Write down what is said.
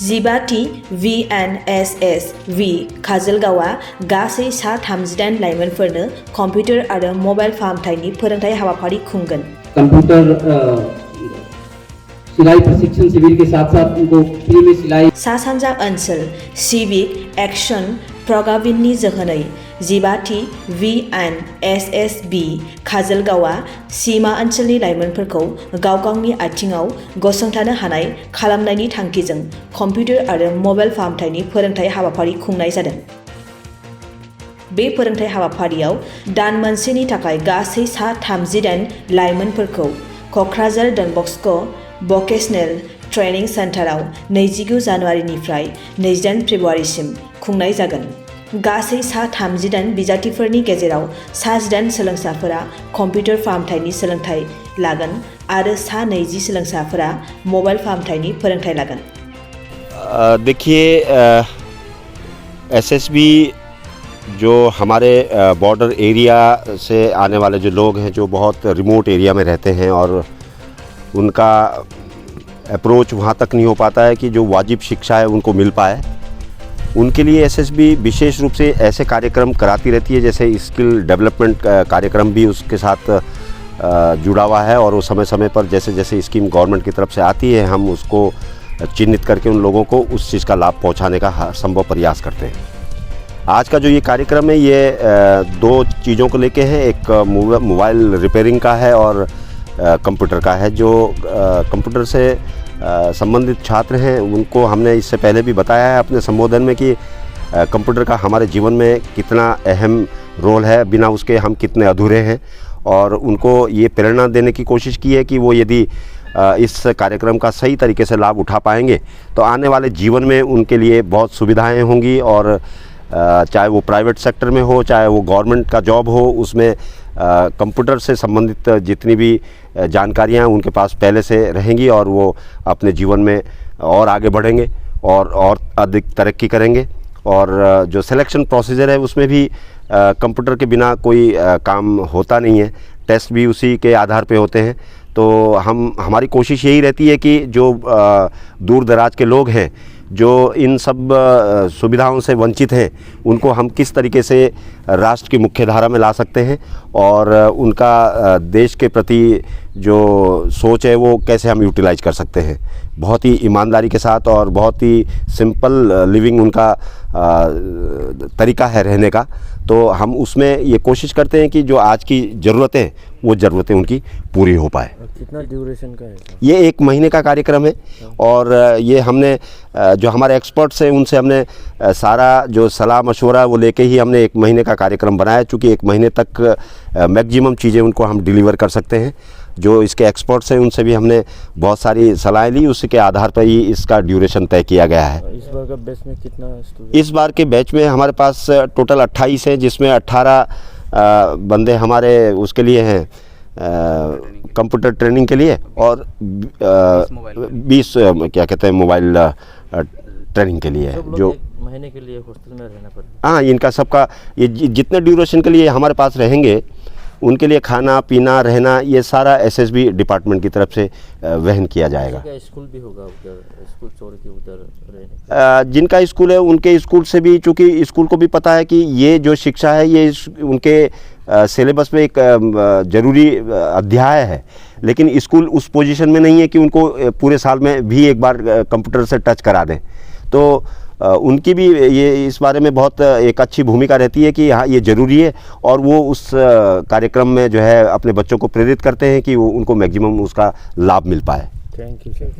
15 VNSSV काजलगावआ गासै सा 38 लाइमोनफोरनो computer आरो मबाइल फाहामथायनि फोरोंथाय हाबाफारि खुंगोन। कंप्यूटर सिलाई प्रशिक्षण शिविर के साथ साथ उनको फ्री में सिलाई सा सानजा ओनसोल सिविक एक्शन प्रगाबिननि जोहोनै 15 VNSSB काजलगावआ सीमा ओनसोलनि लाइमोनफोरखौ गाव गावनि आथिङाव गसंथानो हानाय खालामनायनि थांखिजों कम्पिउटार आरो मबाइल फाहामथायनि फोरोंथाय हाबाफारि खुंनाय जादों। बे फोरोंथाय हाबाफारियाव दान मोनसेनि थाखाय गासै सा 38 लाइमोनफोरखौ कक्राझार डन बस्क' भकेशनेल ट्रेनिं सेन्टाराव 29 जानुवारिनिफ्राय 28 फेब्रुवारिसिम खुंनाय जागोन। गासै सा 38 बिजाथिफोरनि गेजेराव सा 18 सोलोंसाफोरा कम्पिउटार फाहामथायनि सोलोंथाय लागोन आरो सा 20 सोलोंसाफोरा मबाइल फाहामथायनि फोरोंथाय लागोन। देखिए, एसएसबी जो हमारे बॉर्डर एरिया से आने वाले जो लोग हैं, जो बहुत रिमोट एरिया में रहते हैं और उनका अप्रोच वहाँ तक नहीं हो पाता है कि जो वाजिब शिक्षा है उनको मिल पाए, उनके लिए एसएसबी विशेष रूप से ऐसे कार्यक्रम कराती रहती है। जैसे स्किल डेवलपमेंट कार्यक्रम भी उसके साथ जुड़ा हुआ है और वो समय समय पर जैसे जैसे स्कीम गवर्नमेंट की तरफ से आती है, हम उसको चिन्हित करके उन लोगों को उस चीज़ का लाभ पहुंचाने का हर संभव प्रयास करते हैं। आज का जो ये कार्यक्रम है, ये दो चीज़ों को लेके है। एक मोबाइल रिपेयरिंग का है और कंप्यूटर का है। जो कंप्यूटर से संबंधित छात्र हैं उनको हमने इससे पहले भी बताया है अपने संबोधन में कि कंप्यूटर का हमारे जीवन में कितना अहम रोल है, बिना उसके हम कितने अधूरे हैं, और उनको ये प्रेरणा देने की कोशिश की है कि वो यदि इस कार्यक्रम का सही तरीके से लाभ उठा पाएंगे तो आने वाले जीवन में उनके लिए बहुत सुविधाएं होंगी। और चाहे वो प्राइवेट सेक्टर में हो, चाहे वो गवर्नमेंट का जॉब हो, उसमें कंप्यूटर से संबंधित जितनी भी जानकारियां उनके पास पहले से रहेंगी और वो अपने जीवन में और आगे बढ़ेंगे और अधिक तरक्की करेंगे। और जो सिलेक्शन प्रोसीजर है उसमें भी कंप्यूटर के बिना कोई काम होता नहीं है। टेस्ट भी उसी के आधार पे होते हैं। तो हमारी कोशिश यही रहती है कि जो दूर दराज के लोग हैं, जो इन सब सुविधाओं से वंचित हैं, उनको हम किस तरीके से राष्ट्र की मुख्य धारा में ला सकते हैं और उनका देश के प्रति जो सोच है वो कैसे हम यूटिलाइज कर सकते हैं। बहुत ही ईमानदारी के साथ और बहुत ही सिंपल लिविंग उनका तरीका है रहने का। तो हम उसमें ये कोशिश करते हैं कि जो आज की ज़रूरतें, वो ज़रूरतें उनकी पूरी हो पाए। कितना ड्यूरेशन का है? ये 1 महीने का कार्यक्रम है और ये हमने जो हमारे एक्सपर्ट्स हैं उनसे हमने सारा जो सलाह मशवरा वो लेके ही हमने 1 महीने का कार्यक्रम बनाया। चूँकि 1 महीने तक मैक्सिमम चीज़ें उनको हम डिलीवर कर सकते हैं। जो इसके एक्सपर्ट्स हैं उनसे भी हमने बहुत सारी सलाहें ली, उसी के आधार पर ही इसका ड्यूरेशन तय किया गया है। इस बार का बैच में कितना स्टूडेंट? इस बार के बैच में हमारे पास टोटल 28 हैं, जिसमें 18 बंदे हमारे उसके लिए हैं कंप्यूटर ट्रेनिंग के लिए और 20 क्या कहते हैं मोबाइल ट्रेनिंग के लिए है। जो महीने के लिए हॉस्टल में रहना पड़ेगा। हाँ, इनका सबका ये जितने ड्यूरेशन के लिए हमारे पास रहेंगे उनके लिए खाना पीना रहना ये सारा एसएसबी डिपार्टमेंट की तरफ से वहन किया जाएगा। स्कूल भी होगा उधर, स्कूल छोड़ के उधर रहने? जिनका स्कूल है उनके स्कूल से भी, चूँकि स्कूल को भी पता है कि ये जो शिक्षा है ये उनके सिलेबस में एक ज़रूरी अध्याय है, लेकिन स्कूल उस पोजीशन में नहीं है कि उनको पूरे साल में भी एक बार कंप्यूटर से टच करा दें। तो उनकी भी ये इस बारे में बहुत एक अच्छी भूमिका रहती है कि हाँ ये ज़रूरी है, और वो उस कार्यक्रम में जो है अपने बच्चों को प्रेरित करते हैं कि वो उनको मैक्सिमम उसका लाभ मिल पाए। Thank you sir.